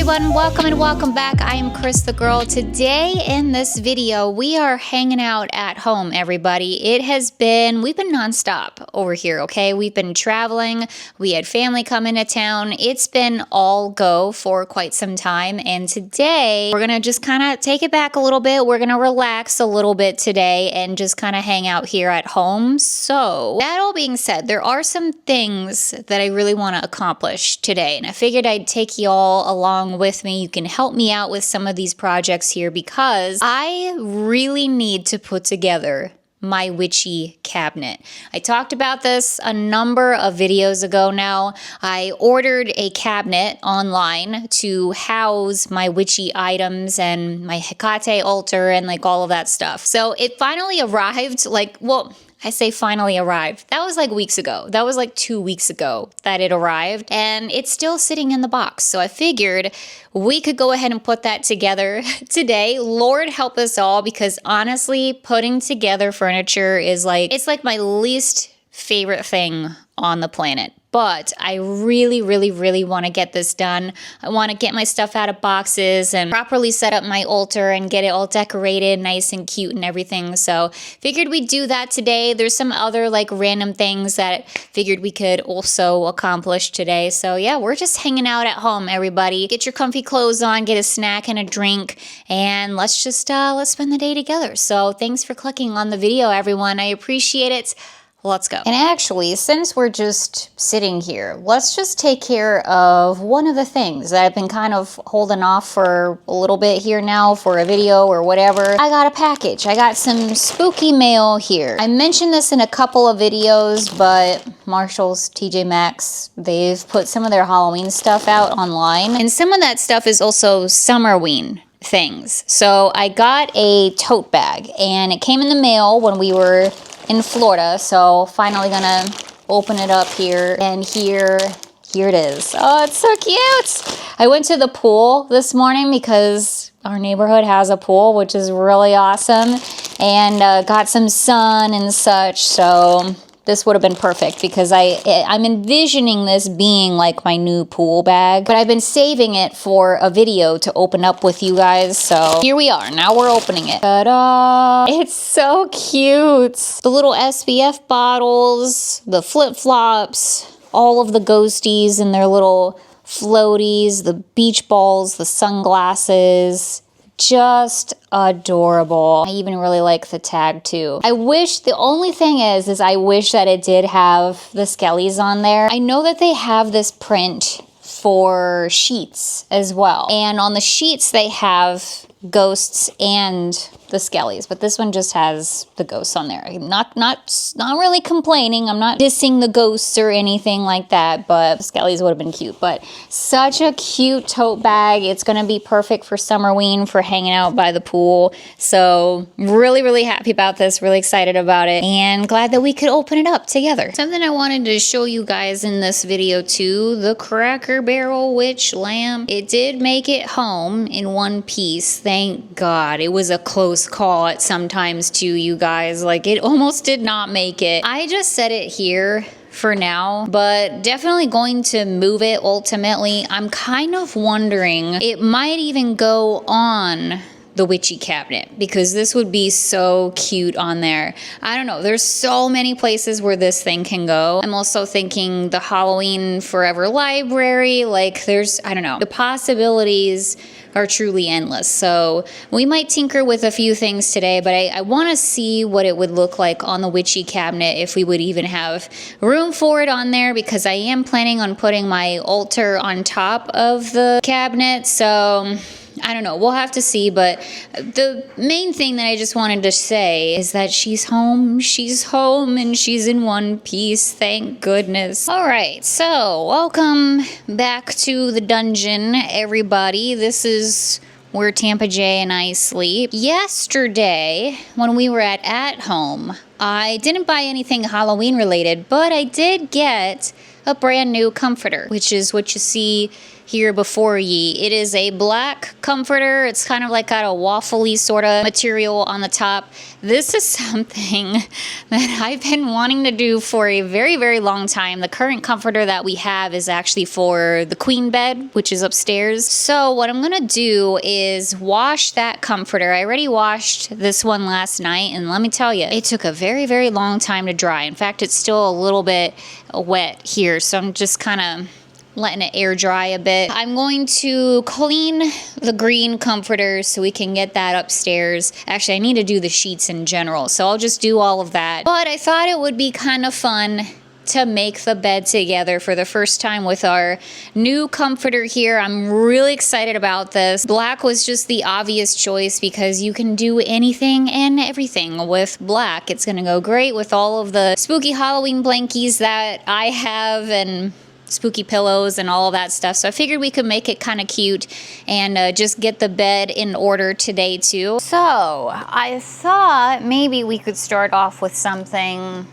everyone, welcome and welcome back. I am Cris the Girl. Today in this video, we are hanging out at home, everybody. We've been nonstop over here, okay? We've been traveling. We had family come into town. It's been all go for quite some time. And today, we're gonna just kind of take it back a little bit. We're gonna relax a little bit today and just kind of hang out here at home. So, that all being said, there are some things that I really want to accomplish today. And I figured I'd take you all along with me. You can help me out with some of these projects here because I really need to put together my witchy cabinet. I talked about this a number of videos ago now. I ordered a cabinet online to house my witchy items and my Hecate altar and like all of that stuff. So it finally arrived, I say finally arrived. That was like weeks ago. That was like 2 weeks ago that it arrived, and it's still sitting in the box. So I figured we could go ahead and put that together today. Lord help us all, because honestly, putting together furniture is it's like my least favorite thing on the planet. But I really, really, really want to get this done. I want to get my stuff out of boxes and properly set up my altar and get it all decorated nice and cute and everything. So figured we'd do that today. There's some other random things that figured we could also accomplish today. So yeah, we're just hanging out at home, everybody. Get your comfy clothes on, get a snack and a drink, and let's spend the day together. So thanks for clicking on the video, everyone. I appreciate it. Let's go. And actually, since we're just sitting here, let's just take care of one of the things that I've been kind of holding off for a little bit here now for a video or whatever. I got a package. I got some spooky mail here. I mentioned this in a couple of videos, but Marshall's, TJ Maxx, they've put some of their Halloween stuff out online. And some of that stuff is also summerween things. So I got a tote bag and it came in the mail when we were in Florida, so finally gonna open it up here, and here it is. Oh, it's so cute! I went to the pool this morning because our neighborhood has a pool, which is really awesome, and got some sun and such, so this would have been perfect because I'm envisioning this being like my new pool bag, but I've been saving it for a video to open up with you guys. So here we are. Now we're opening it. Ta-da! It's so cute. The little SPF bottles, the flip-flops, all of the ghosties and their little floaties, the beach balls, the sunglasses. Just adorable. I even really like the tag too. The only thing is I wish that it did have the skellies on there. I know that they have this print for sheets as well. And on the sheets they have ghosts and the skellies, but this one just has the ghosts on there. I'm not really complaining. I'm not dissing the ghosts or anything like that, but the skellies would have been cute. But such a cute tote bag. It's gonna be perfect for summerween, for hanging out by the pool. So really, really happy about this, really excited about it, and glad that we could open it up together. Something I wanted to show you guys in this video too, the Cracker Barrel witch lamp. It did make it home in one piece, thank God. It was a close call at sometimes too, you guys. It almost did not make it. I just set it here for now, but definitely going to move it ultimately. I'm kind of wondering, it might even go on the witchy cabinet because this would be so cute on there. I don't know, there's so many places where this thing can go. I'm also thinking the Halloween Forever library, I don't know, the possibilities are truly endless. So we might tinker with a few things today, but I want to see what it would look like on the witchy cabinet, if we would even have room for it on there, because I am planning on putting my altar on top of the cabinet. So I don't know, we'll have to see, but the main thing that I just wanted to say is that she's home, and she's in one piece, thank goodness. All right, so welcome back to the dungeon, everybody. This is where Tampa J and I sleep. Yesterday, when we were at home, I didn't buy anything Halloween related, but I did get a brand new comforter, which is what you see here before ye. It is a black comforter. It's kind of like got a waffly sort of material on the top. This is something that I've been wanting to do for a very, very long time. The current comforter that we have is actually for the queen bed, which is upstairs. So what I'm gonna do is wash that comforter. I already washed this one last night, and let me tell you, it took a very, very long time to dry. In fact, it's still a little bit wet here, so I'm just kind of letting it air dry a bit. I'm going to clean the green comforter so we can get that upstairs. Actually, I need to do the sheets in general, so I'll just do all of that. But I thought it would be kind of fun to make the bed together for the first time with our new comforter here. I'm really excited about this. Black was just the obvious choice because you can do anything and everything with black. It's gonna go great with all of the spooky Halloween blankies that I have and spooky pillows and all of that stuff. So I figured we could make it kind of cute and just get the bed in order today too. So I thought maybe we could start off with something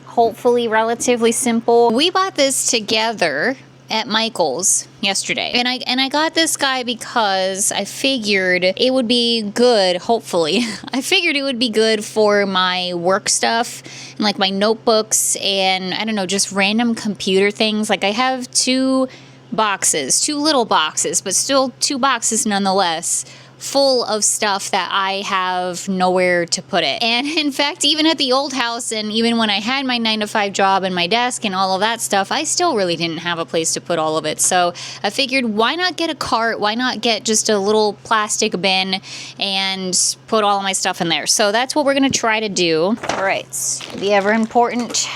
hopefully relatively simple. We bought this together at Michael's yesterday, and I got this guy because I figured it would be good, hopefully. I figured it would be good for my work stuff and like my notebooks and I don't know, just random computer things. Like I have two little boxes, but still two boxes nonetheless, full of stuff that I have nowhere to put it. And in fact, even at the old house and even when I had my 9-to-5 job and my desk and all of that stuff, I still really didn't have a place to put all of it. So I figured, why not get a cart? Why not get just a little plastic bin and put all of my stuff in there? So that's what we're gonna try to do. All right, the ever important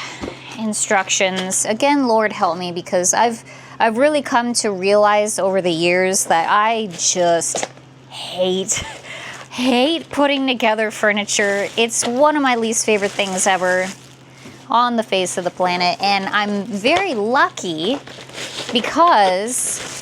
instructions. Again, Lord help me, because I've really come to realize over the years that I just hate putting together furniture. It's one of my least favorite things ever on the face of the planet, and I'm very lucky because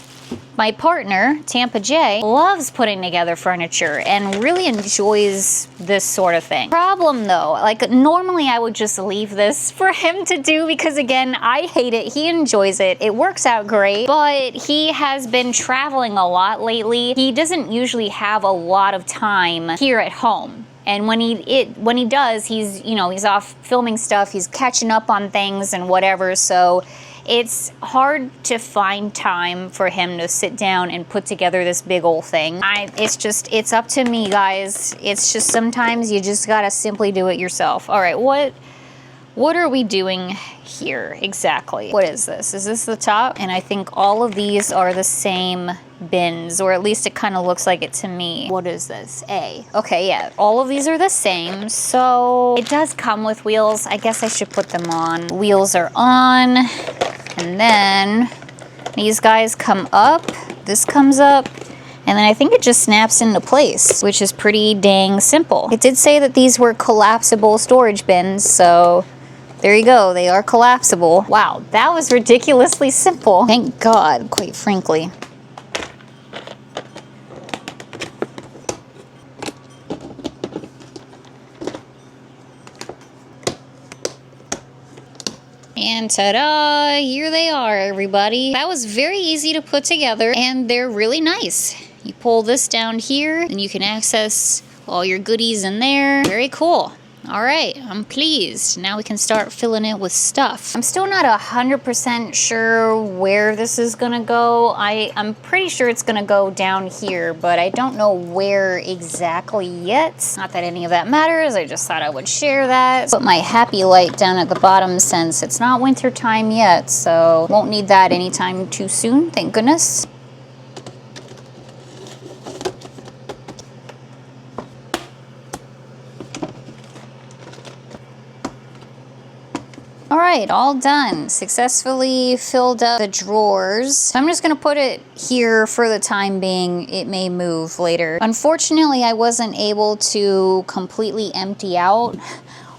my partner, Tampa J, loves putting together furniture and really enjoys this sort of thing. Problem though, like normally I would just leave this for him to do because again, I hate it. He enjoys it. It works out great, but he has been traveling a lot lately. He doesn't usually have a lot of time here at home. And when he does, he's off filming stuff, he's catching up on things and whatever, so it's hard to find time for him to sit down and put together this big old thing. It's up to me, guys. It's just sometimes you just gotta simply do it yourself. All right, what are we doing here exactly? What is this? Is this the top? And I think all of these are the same bins, or at least it kind of looks like it to me. What is this? A. Okay, yeah, all of these are the same. So it does come with wheels. I guess I should put them on. Wheels are on, and then these guys come up. This comes up. And then I think it just snaps into place, which is pretty dang simple. It did say that these were collapsible storage bins, so there you go, they are collapsible. Wow, that was ridiculously simple. Thank God, quite frankly. And ta-da, here they are, everybody. That was very easy to put together, and they're really nice. You pull this down here, and you can access all your goodies in there. Very cool. All right, I'm pleased. Now we can start filling it with stuff. I'm still not 100% sure where this is gonna go. I'm pretty sure it's gonna go down here, but I don't know where exactly yet. Not that any of that matters, I just thought I would share that. Put my happy light down at the bottom since it's not winter time yet, so won't need that anytime too soon, thank goodness. All right, all done. Successfully filled up the drawers. So I'm just gonna put it here for the time being. It may move later. Unfortunately, I wasn't able to completely empty out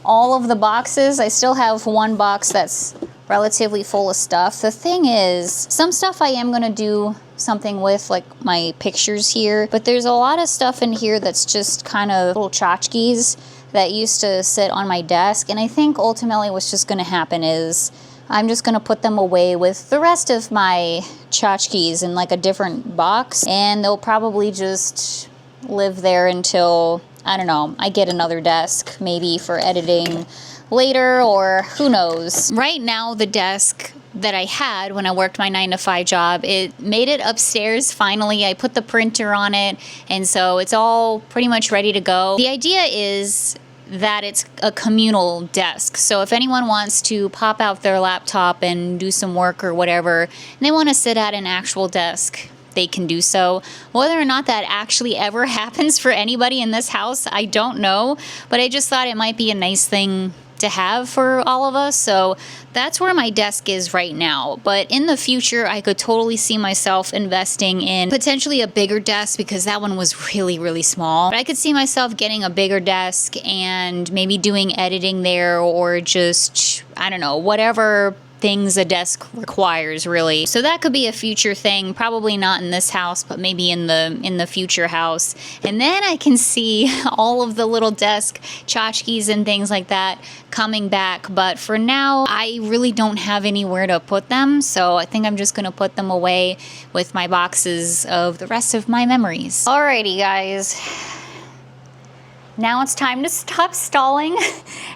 all of the boxes. I still have one box that's relatively full of stuff. The thing is, some stuff I am gonna do something with, like my pictures here, but there's a lot of stuff in here that's just kind of little tchotchkes that used to sit on my desk, and I think ultimately what's just gonna happen is I'm just gonna put them away with the rest of my tchotchkes in like a different box, and they'll probably just live there until, I don't know, I get another desk, maybe for editing later, or who knows. Right now, the desk that I had when I worked my 9-to-5 job, it made it upstairs finally. I put the printer on it, and so it's all pretty much ready to go. The idea is that it's a communal desk. So if anyone wants to pop out their laptop and do some work or whatever, and they want to sit at an actual desk, they can do so. Whether or not that actually ever happens for anybody in this house, I don't know, but I just thought it might be a nice thing to have for all of us. So that's where my desk is right now. But in the future, I could totally see myself investing in potentially a bigger desk, because that one was really, really small. But I could see myself getting a bigger desk and maybe doing editing there, or just, I don't know, whatever things a desk requires, really. So that could be a future thing, probably not in this house, but maybe in the future house. And then I can see all of the little desk tchotchkes and things like that coming back. But for now, I really don't have anywhere to put them, so I think I'm just gonna put them away with my boxes of the rest of my memories. Alrighty, guys. Now it's time to stop stalling,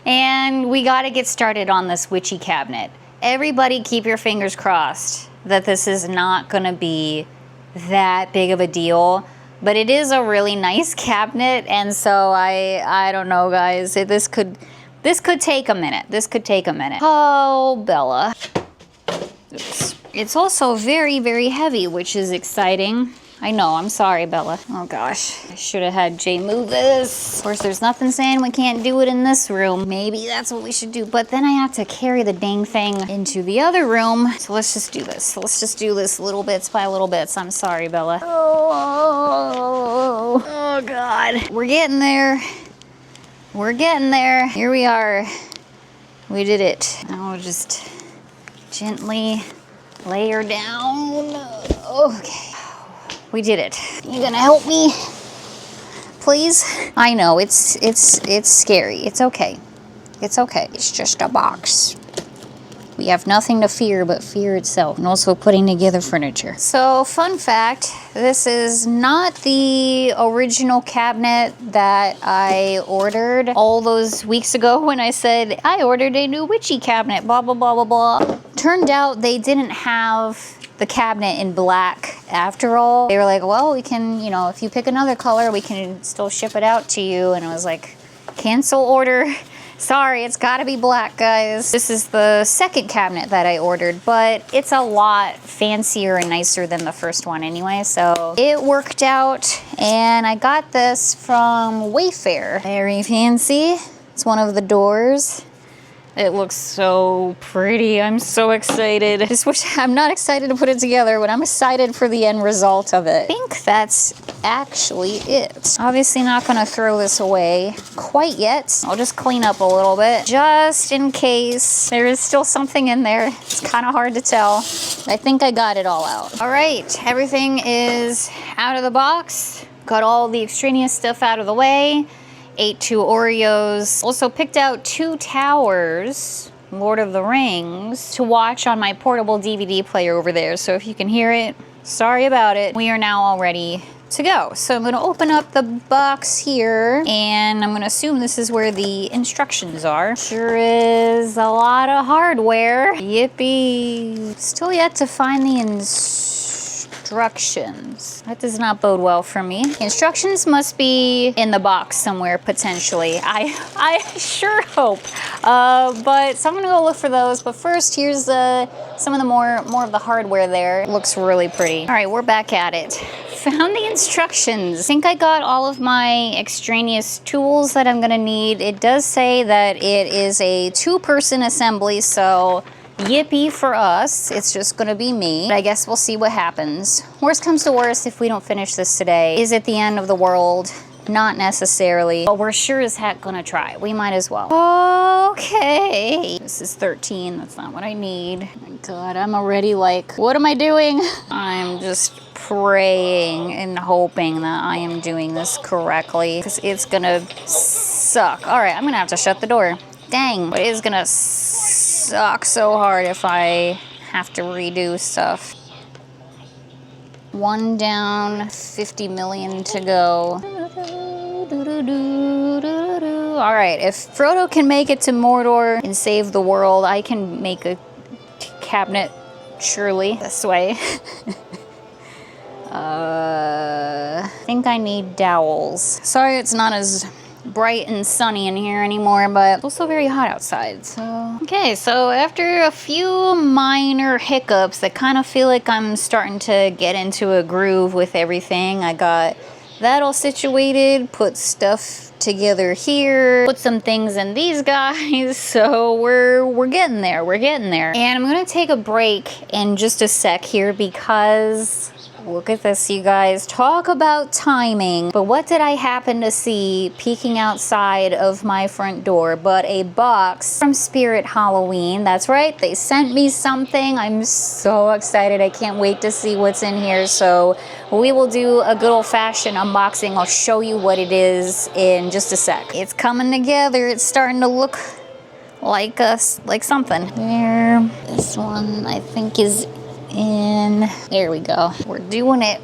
and we gotta get started on this witchy cabinet. Everybody keep your fingers crossed that this is not gonna be that big of a deal, but it is a really nice cabinet, and so I don't know, guys. This could take a minute. This could take a minute. Oh, Bella. Oops. It's also very, very heavy, which is exciting. I know, I'm sorry, Bella. Oh gosh, I should have had Jay move this. Of course, there's nothing saying we can't do it in this room. Maybe that's what we should do, but then I have to carry the dang thing into the other room. So let's just do this. Let's just do this little bits by little bits. I'm sorry, Bella. Oh God. We're getting there. We're getting there. Here we are. We did it. Now we'll just gently lay her down. Okay. We did it. You gonna help me, please? I know, it's scary. It's okay. It's okay. It's just a box. We have nothing to fear but fear itself, and also putting together furniture. So, fun fact, this is not the original cabinet that I ordered all those weeks ago when I said I ordered a new witchy cabinet, blah, blah, blah, blah, blah. Turned out they didn't have the cabinet in black after all. They were like, well, we can, you know, if you pick another color, we can still ship it out to you. And I was like, cancel order. Sorry, it's gotta be black, guys. This is the second cabinet that I ordered, but it's a lot fancier and nicer than the first one anyway, so it worked out, and I got this from Wayfair. Very fancy. It's one of the doors. It looks so pretty. I'm so excited. I just wish I'm not excited to put it together, but I'm excited for the end result of it. I think that's actually it. Obviously not gonna throw this away quite yet. I'll just clean up a little bit just in case there is still something in there. It's kind of hard to tell. I think I got it all out. All right, everything is out of the box. Got all the extraneous stuff out of the way. Ate 2 Oreos. Also picked out 2 towers, Lord of the Rings, to watch on my portable DVD player over there. So if you can hear it, sorry about it. We are now all ready to go. So I'm gonna open up the box here, and I'm gonna assume this is where the instructions are. Sure is a lot of hardware. Yippee. Still yet to find the instructions. That does not bode well for me. Instructions must be in the box somewhere, potentially. I sure hope. But so I'm gonna go look for those. But first, here's some of the more of the hardware there. It looks really pretty. All right, we're back at it. Found the instructions. I think I got all of my extraneous tools that I'm gonna need. It does say that it is a 2-person assembly, so yippee for us. It's just gonna be me. But I guess we'll see what happens. Worst comes to worst, if we don't finish this today, is it the end of the world? Not necessarily, but we're sure as heck gonna try. We might as well. Okay. This is 13, that's not what I need. Oh my God, I'm already like, what am I doing? I'm just praying and hoping that I am doing this correctly, because it's gonna suck. All right, I'm gonna have to shut the door. Dang, it is gonna suck. suck so hard if I have to redo stuff. 1 down, 50 million to go. All right, if Frodo can make it to Mordor and save the world, I can make a cabinet, surely, this way. I think I need dowels. Sorry it's not as bright and sunny in here anymore, but it's also very hot outside, so. Okay, so after a few minor hiccups, I kind of feel like I'm starting to get into a groove with everything. I got that all situated, put stuff together here, put some things in these guys, so we're getting there, And I'm gonna take a break in just a sec here because look at this, you guys. Talk about timing. But what did I happen to see peeking outside of my front door but a box from Spirit Halloween. That's right, they sent me something. I'm so excited. I can't wait to see what's in here. So we will do a good old-fashioned unboxing. I'll show you what it is in just a sec. It's coming together. It's starting to look like something. There, this one I think is in. There we go. We're doing it,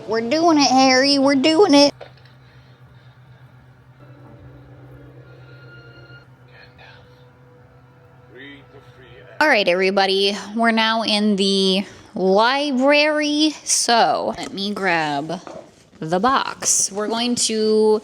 Harry, we're doing it. All right, everybody, we're now in the library, so let me grab the box. We're gonna do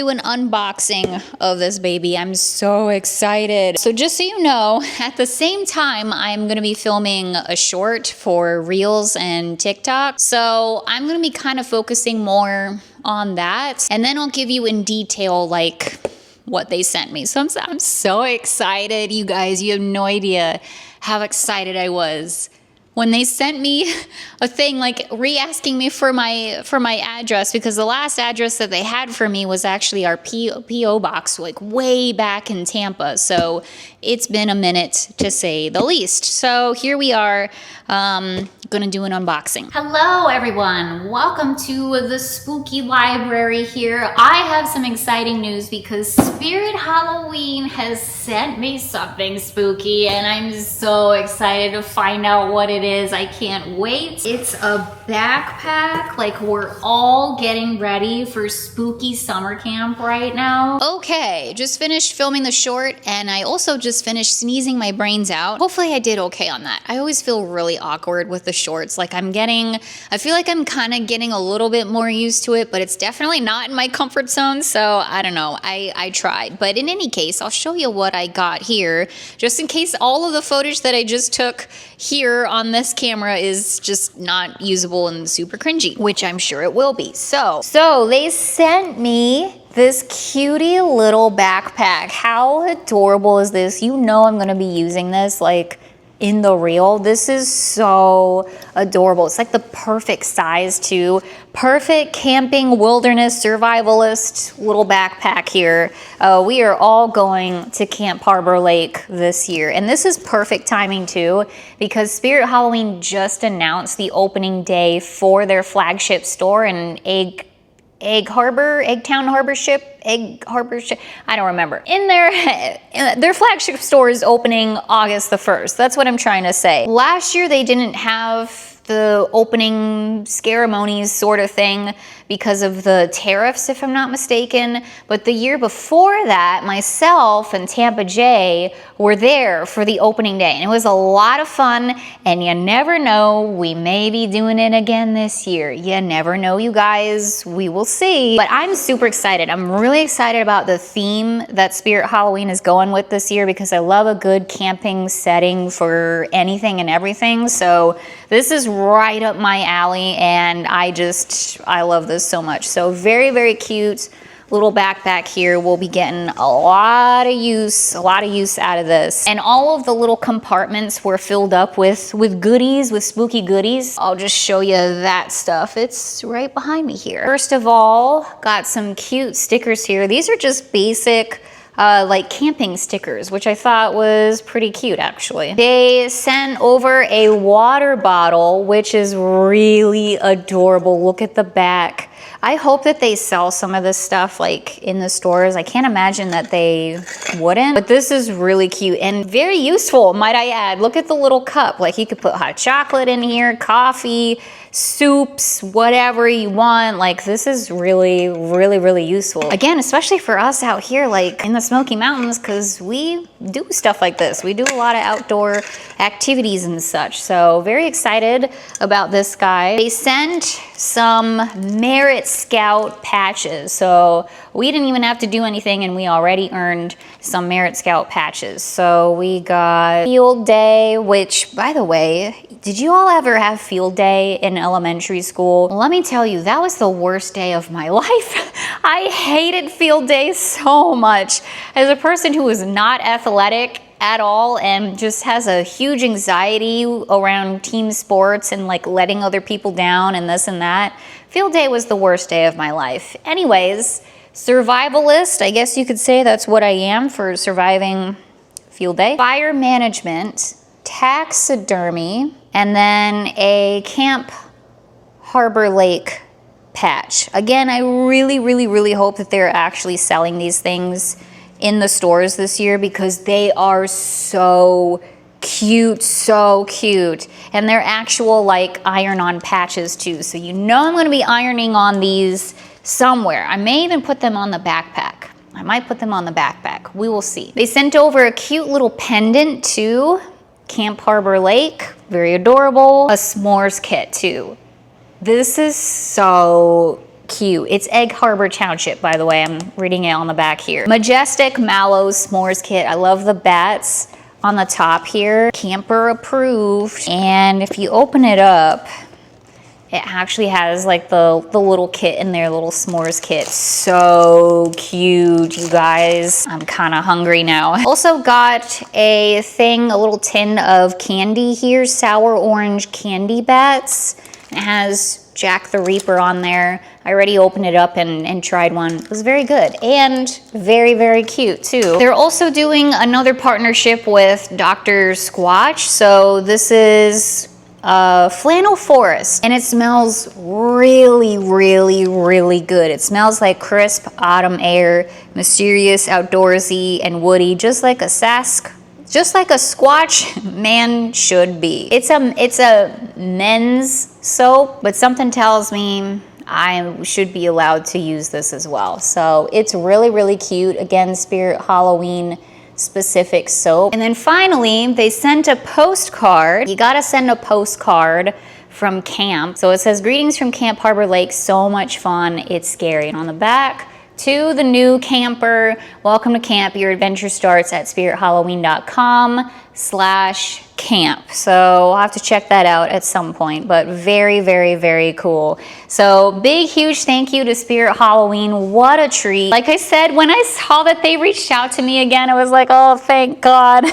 an unboxing of this baby. I'm so excited. So just so you know, at the same time, I'm gonna be filming a short for Reels and TikTok. So I'm gonna be kind of focusing more on that. And then I'll give you in detail, like, what they sent me. So I'm so excited, you guys. You have no idea how excited I was when they sent me a thing, like re-asking me for my address, because the last address that they had for me was actually our P.O. box, like way back in Tampa. So it's been a minute to say the least. So here we are, gonna do an unboxing. Hello everyone, welcome to the spooky library here. I have some exciting news because Spirit Halloween has sent me something spooky and I'm so excited to find out what it is. I can't wait. It's a backpack. Like, we're all getting ready for spooky summer camp right now. Okay, just finished filming the short and I also just finished sneezing my brains out. Hopefully I did okay on that. I always feel really awkward with the shorts. Like, I feel like I'm kind of getting a little bit more used to it, but it's definitely not in my comfort zone. So I don't know, I tried. But in any case, I'll show you what I got here, just in case all of the footage that I just took here on this camera is just not usable and super cringy, which I'm sure it will be. So they sent me this cutie little backpack. How adorable is this? You know I'm gonna be using this like in the reel. This is so adorable. It's like the perfect size too. Perfect camping wilderness survivalist little backpack here. We are all going to Camp Harbor Lake this year. And this is perfect timing too, because Spirit Halloween just announced the opening day for their flagship store in Egg Harbor, I don't remember. In their flagship store is opening August the 1st. That's what I'm trying to say. Last year they didn't have the opening ceremonies sort of thing because of the tariffs, if I'm not mistaken. But the year before that, myself and Tampa J were there for the opening day. And it was a lot of fun, and you never know, we may be doing it again this year. You never know, you guys, we will see. But I'm super excited. I'm really excited about the theme that Spirit Halloween is going with this year, because I love a good camping setting for anything and everything. So this is right up my alley, and I love this so much. So very, very cute little backpack here. We'll be getting a lot of use out of this. And all of the little compartments were filled up with goodies, with spooky goodies. I'll just show you that stuff. It's right behind me here. First of all, got some cute stickers here. These are just basic like camping stickers, which I thought was pretty cute actually. They sent over a water bottle, which is really adorable. Look at the back. I hope that they sell some of this stuff like in the stores. I can't imagine that they wouldn't, but this is really cute and very useful, might I add. Look at the little cup. Like you could put hot chocolate in here, coffee, soups, whatever you want. Like this is really, really, really useful. Again, especially for us out here, like in the Smoky Mountains, because we do stuff like this. We do a lot of outdoor activities and such. So very excited about this guy. They sent some Merit Scout patches. So we didn't even have to do anything and we already earned some Merit Scout patches. So we got field day, which by the way, did you all ever have field day in elementary school? Let me tell you, that was the worst day of my life. I hated field day so much. As a person who is not athletic at all and just has a huge anxiety around team sports and like letting other people down and this and that, field day was the worst day of my life. Anyways, survivalist, I guess you could say that's what I am for surviving field day. Fire management, taxidermy, and then a Camp Harbor Lake patch. Again, I really, really, really hope that they're actually selling these things in the stores this year because they are so cute, so cute. And they're actual like iron-on patches too. So you know I'm gonna be ironing on these somewhere. I may even put them on the backpack. I might put them on the backpack. We will see. They sent over a cute little pendant too. Camp Harbor Lake, very adorable. A s'mores kit too. This is so cute. It's Egg Harbor Township, by the way. I'm reading it on the back here. Majestic Mallow s'mores kit. I love the bats on the top here. Camper approved. And if you open it up, it actually has like the little kit in there, little s'mores kit. So cute, you guys. I'm kind of hungry now. Also got a thing, a little tin of candy here, sour orange candy bats. It has Jack the Reaper on there. I already opened it up and tried one. It was very good and very, very cute too. They're also doing another partnership with Dr. Squatch. So this is flannel forest and it smells really, really, really good. It smells like crisp autumn air, mysterious, outdoorsy, and woody, just like a Squatch man should be. It's a men's soap, but something tells me I should be allowed to use this as well. So it's really, really cute. Again, Spirit Halloween specific soap. And then finally, they sent a postcard. You gotta send a postcard from camp. So it says, greetings from Camp Harbor Lake, so much fun, it's scary. And on the back, to the new camper, welcome to camp. Your adventure starts at spirithalloween.com/camp. So I'll have to check that out at some point, but very, very, very cool. So big, huge thank you to Spirit Halloween. What a treat. Like I said, when I saw that they reached out to me again, I was like, oh, thank God.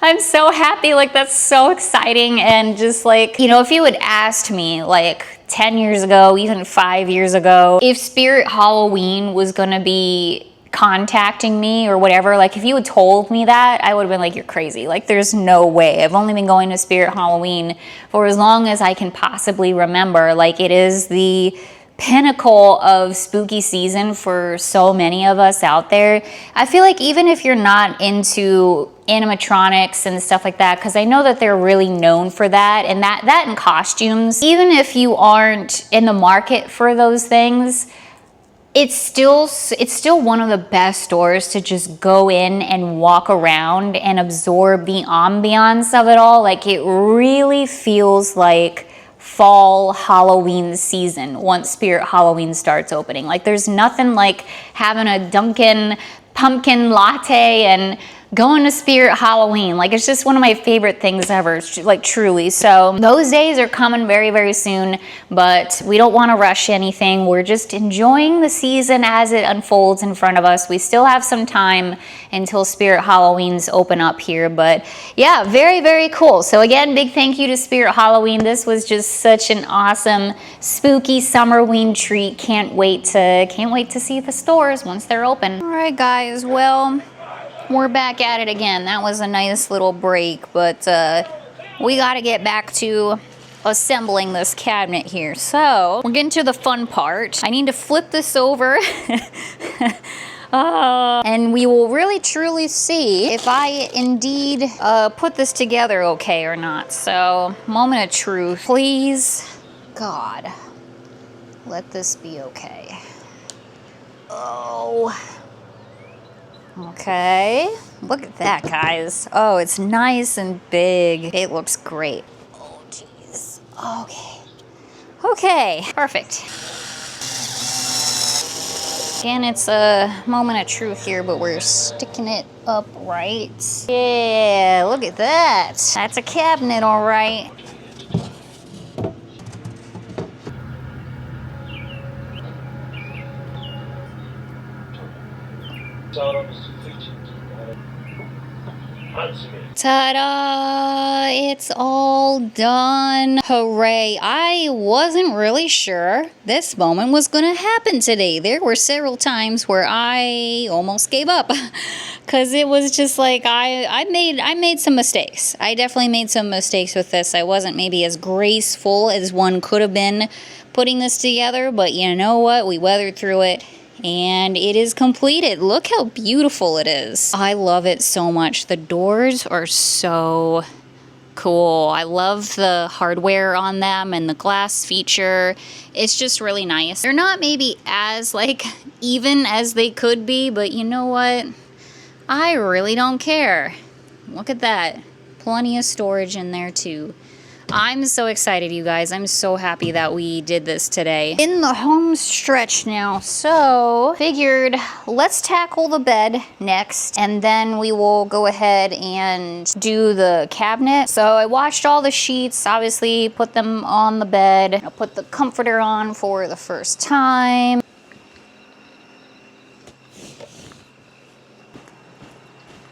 I'm so happy. Like, that's so exciting. And just like, you know, if you had asked me like 10 years ago, even 5 years ago, if Spirit Halloween was gonna be contacting me or whatever, like if you had told me that, I would have been like, you're crazy. Like there's no way. I've only been going to Spirit Halloween for as long as I can possibly remember. Like it is the pinnacle of spooky season for so many of us out there. I feel like even if you're not into animatronics and stuff like that, because I know that they're really known for that, and that and costumes, even if you aren't in the market for those things, it's still one of the best stores to just go in and walk around and absorb the ambiance of it all. Like it really feels like fall Halloween season once Spirit Halloween starts opening. Like there's nothing like having a Dunkin' pumpkin latte and going to Spirit Halloween. Like it's just one of my favorite things ever, like truly. So those days are coming very, very soon, but we don't want to rush anything. We're just enjoying the season as it unfolds in front of us. We still have some time until Spirit Halloween's open up here, but yeah, very, very cool. So again, big thank you to Spirit Halloween. This was just such an awesome spooky summerween treat. Can't wait to see the stores once they're open. All right, guys, well, we're back at it again. That was a nice little break, but we got to get back to assembling this cabinet here. So we're getting to the fun part. I need to flip this over. And we will really truly see if I indeed put this together okay or not. So, moment of truth. Please, God, let this be okay. Oh. Okay. Look at that, guys. Oh, it's nice and big. It looks great. Oh, jeez. Okay. Okay, perfect. Again, it's a moment of truth here, but we're sticking it up right. Yeah, look at that. That's a cabinet, all right. Ta-da! It's all done. Hooray. I wasn't really sure this moment was going to happen today. There were several times where I almost gave up because it was just like I made some mistakes. I definitely made some mistakes with this. I wasn't maybe as graceful as one could have been putting this together, but you know what? We weathered through it. And it is completed. Look how beautiful it is. I love it so much. The doors are so cool. I love the hardware on them and the glass feature. It's just really nice. They're not maybe as like even as they could be, but you know what? I really don't care. Look at that. Plenty of storage in there too. I'm so excited, you guys. I'm so happy that we did this today. In the home stretch now, so figured let's tackle the bed next, and then we will go ahead and do the cabinet. So I washed all the sheets, obviously put them on the bed. I'll put the comforter on for the first time.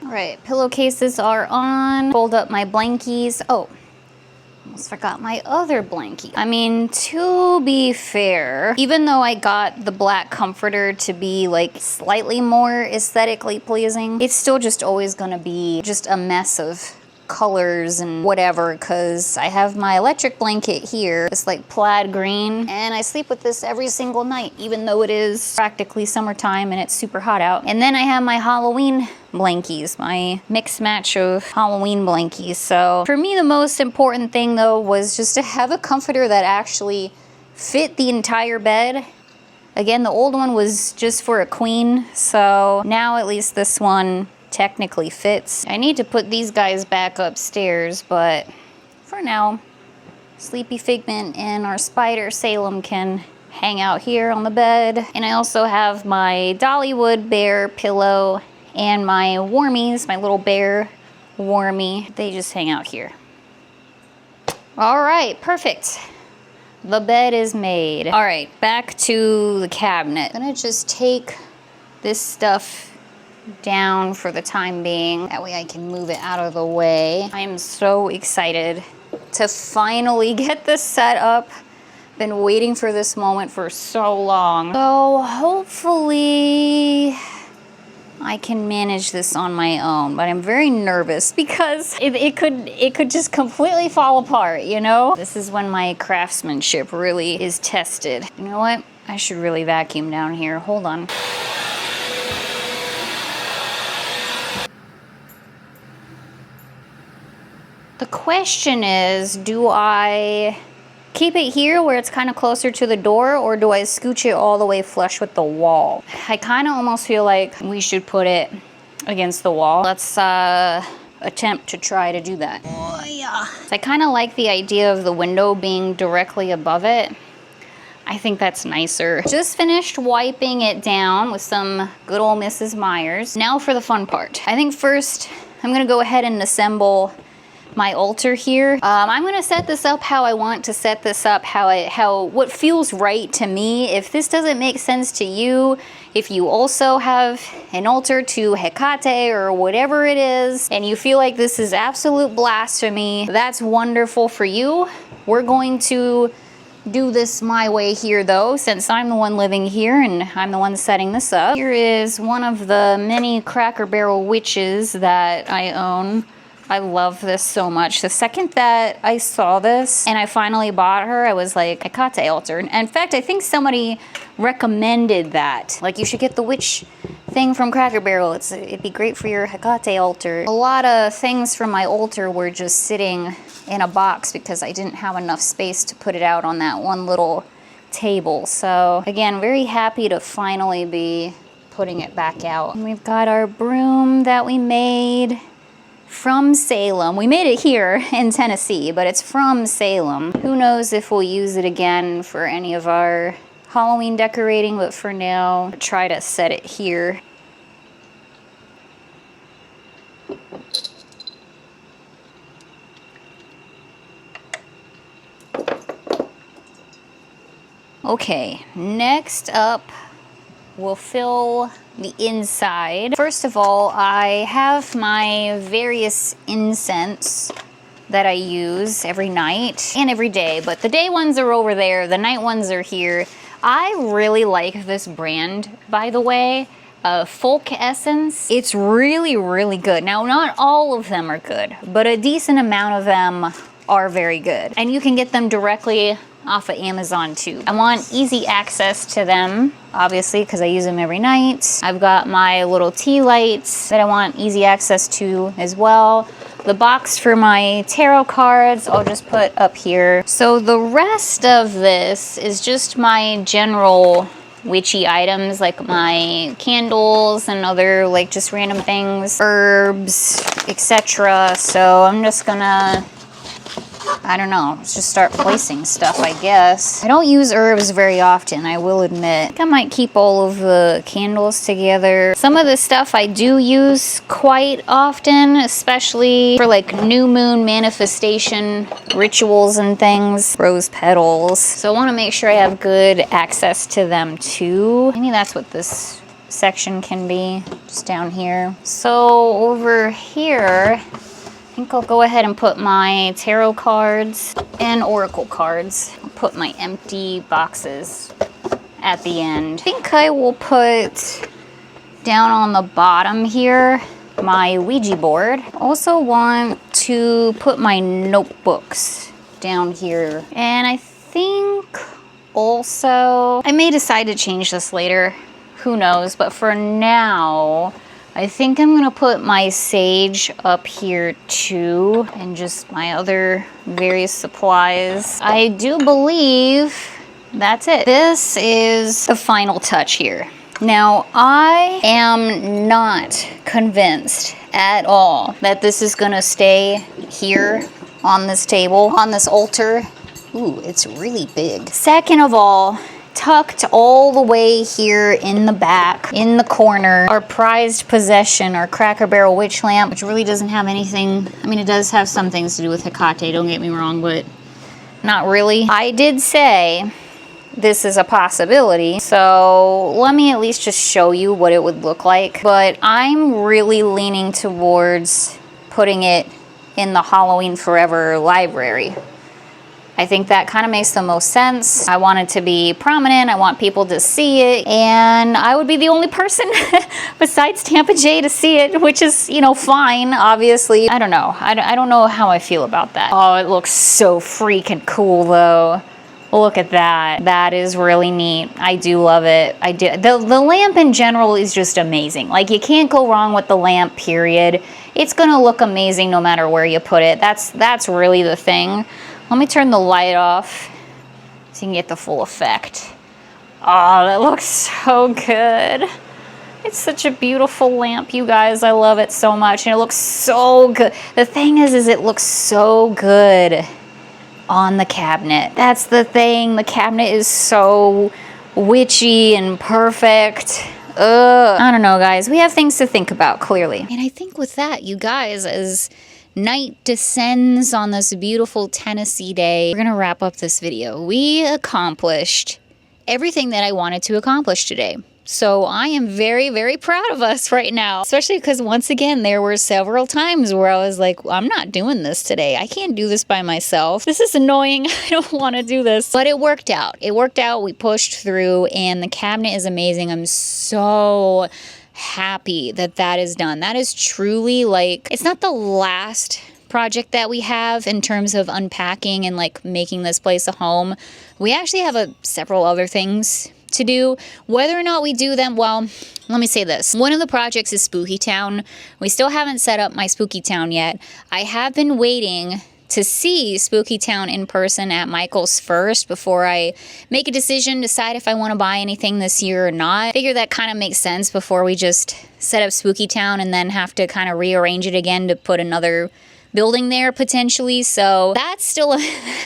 All right, pillowcases are on. Fold up my blankies. Oh. Almost forgot my other blankie. I mean, to be fair, even though I got the black comforter to be like slightly more aesthetically pleasing, it's still just always gonna be just a mess of colors and whatever, because I have my electric blanket here. It's like plaid green, and I sleep with this every single night, even though it is practically summertime and it's super hot out. And then I have my Halloween blankies, my mix match of Halloween blankies. So for me, the most important thing though was just to have a comforter that actually fit the entire bed. Again, the old one was just for a queen, so now at least this one technically fits. I need to put these guys back upstairs, but for now, Sleepy Figment and our spider Salem can hang out here on the bed. And I also have my Dollywood bear pillow and my warmies, my little bear warmy. They just hang out here. All right, perfect. The bed is made. All right, back to the cabinet. I'm gonna just take this stuff down for the time being. That way I can move it out of the way. I am so excited to finally get this set up. Been waiting for this moment for so long. So hopefully I can manage this on my own, but I'm very nervous because it could just completely fall apart, you know? This is when my craftsmanship really is tested. You know what? I should really vacuum down here. Hold on. The question is, do I keep it here where it's kind of closer to the door, or do I scooch it all the way flush with the wall? I kind of almost feel like we should put it against the wall. Let's attempt to try to do that. Oh, yeah. I kind of like the idea of the window being directly above it. I think that's nicer. Just finished wiping it down with some good old Mrs. Myers. Now for the fun part. I think first I'm gonna go ahead and assemble my altar here. I'm gonna set this up how I want to set this up, what feels right to me. If this doesn't make sense to you, if you also have an altar to Hecate or whatever it is, and you feel like this is absolute blasphemy, that's wonderful for you. We're going to do this my way here though, since I'm the one living here and I'm the one setting this up. Here is one of the many Cracker Barrel witches that I own. I love this so much. The second that I saw this and I finally bought her, I was like, Hecate altar. In fact, I think somebody recommended that. Like, you should get the witch thing from Cracker Barrel. It'd be great for your Hecate altar. A lot of things from my altar were just sitting in a box because I didn't have enough space to put it out on that one little table. So again, very happy to finally be putting it back out. And we've got our broom that we made from Salem. We made it here in Tennessee, but it's from Salem. Who knows if we'll use it again for any of our Halloween decorating, but for now, try to set it here. Okay, next up, we'll fill the inside. First of all, I have my various incense that I use every night and every day, but the day ones are over there, the night ones are here. I really like this brand, by the way, Folk Essence. It's really, really good. Now, not all of them are good, but a decent amount of them are very good. And you can get them directly off of Amazon too. I want easy access to them, obviously, because I use them every night. I've got my little tea lights that I want easy access to as well. The box for my tarot cards, I'll just put up here. So the rest of this is just my general witchy items, like my candles and other like just random things, herbs, etc. So I'm just gonna, I don't know, let's just start placing stuff, I guess. I don't use herbs very often, I will admit. I think I might keep all of the candles together. Some of the stuff I do use quite often, especially for like new moon manifestation rituals and things. Rose petals. So I want to make sure I have good access to them too. Maybe that's what this section can be, just down here. So over here, I think I'll go ahead and put my tarot cards and oracle cards. I'll put my empty boxes at the end. I think I will put down on the bottom here my Ouija board. Also want to put my notebooks down here. And I think also, I may decide to change this later. Who knows? But for now, I think I'm gonna put my sage up here too, and just my other various supplies. I do believe that's it. This is the final touch here. Now, I am not convinced at all that this is gonna stay here on this table, on this altar. Ooh, it's really big. Second of all, tucked all the way here in the back, in the corner, our prized possession, our Cracker Barrel witch lamp, which really doesn't have anything, I mean, it does have some things to do with Hecate, don't get me wrong, but not really. I did say this is a possibility, so let me at least just show you what it would look like. But I'm really leaning towards putting it in the Halloween Forever library. I think that kind of makes the most sense. I want it to be prominent. I want people to see it. And I would be the only person besides Tampa J to see it, which is, you know, fine, obviously. I don't know. I don't know how I feel about that. Oh, it looks so freaking cool, though. Look at that. That is really neat. I do love it. I do. The lamp in general is just amazing. Like, you can't go wrong with the lamp, period. It's going to look amazing no matter where you put it. That's really the thing. Let me turn the light off so you can get the full effect. Oh, that looks so good. It's such a beautiful lamp, you guys. I love it so much, and it looks so good. The thing is it looks so good on the cabinet. That's the thing. The cabinet is so witchy and perfect. Ugh. I don't know, guys. We have things to think about, clearly. And I think with that, you guys, as night descends on this beautiful Tennessee day, we're gonna wrap up this video. We accomplished everything that I wanted to accomplish today. So I am very, very proud of us right now, especially because once again, there were several times where I was like, I'm not doing this today. I can't do this by myself. This is annoying. I don't want to do this. But it worked out. It worked out. We pushed through, and the cabinet is amazing. I'm so happy that that is done. That is truly like, it's not the last project that we have in terms of unpacking and like making this place a home. We actually have several other things to do. Whether or not we do them, well, let me say this. One of the projects is Spooky Town. We still haven't set up my Spooky Town yet. I have been waiting to see Spooky Town in person at Michael's first before I make a decision, decide if I want to buy anything this year or not. I figure that kind of makes sense before we just set up Spooky Town and then have to kind of rearrange it again to put another building there potentially. So that's still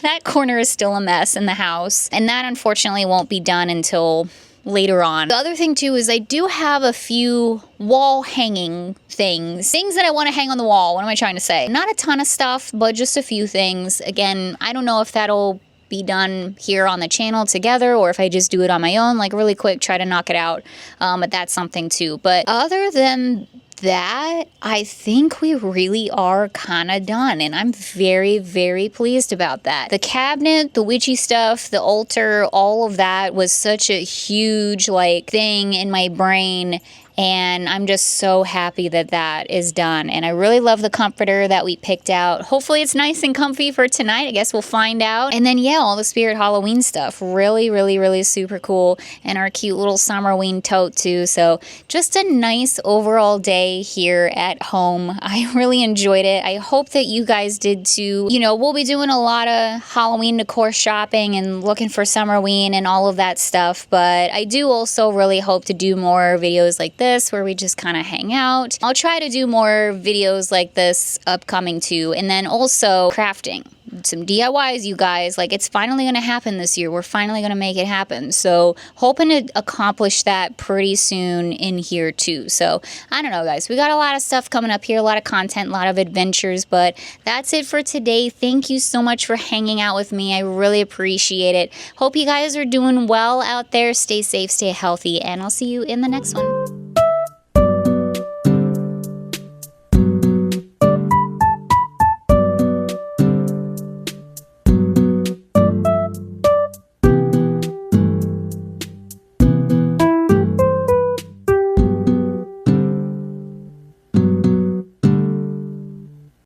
that corner is still a mess in the house, and that unfortunately won't be done until later on. The other thing too is I do have a few wall hanging things that I want to hang on the wall. What am I trying to say? Not a ton of stuff, but just a few things. Again, I don't know if that'll be done here on the channel together or if I just do it on my own, like really quick, try to knock it out. But that's something too. But other than that, I think we really are kind of done, and I'm very, very pleased about that. The cabinet, the witchy stuff, the altar, all of that was such a huge like thing in my brain, and I'm just so happy that that is done. And I really love the comforter that we picked out. Hopefully it's nice and comfy for tonight. I guess we'll find out. And then yeah, all the Spirit Halloween stuff, really, really, really super cool. And our cute little summerween tote too. So just a nice overall day here at home. I really enjoyed it. I hope that you guys did too. You know, we'll be doing a lot of Halloween decor shopping and looking for summerween and all of that stuff. But I do also really hope to do more videos like this where we just kind of hang out. I'll try to do more videos like this upcoming too, and then also crafting. Some DIYs, you guys. Like, it's finally going to happen this year. We're finally going to make it happen. So hoping to accomplish that pretty soon in here too. So I don't know, guys. We got a lot of stuff coming up here, a lot of content, a lot of adventures, but that's it for today. Thank you so much for hanging out with me. I really appreciate it. Hope you guys are doing well out there. Stay safe, stay healthy, and I'll see you in the next one.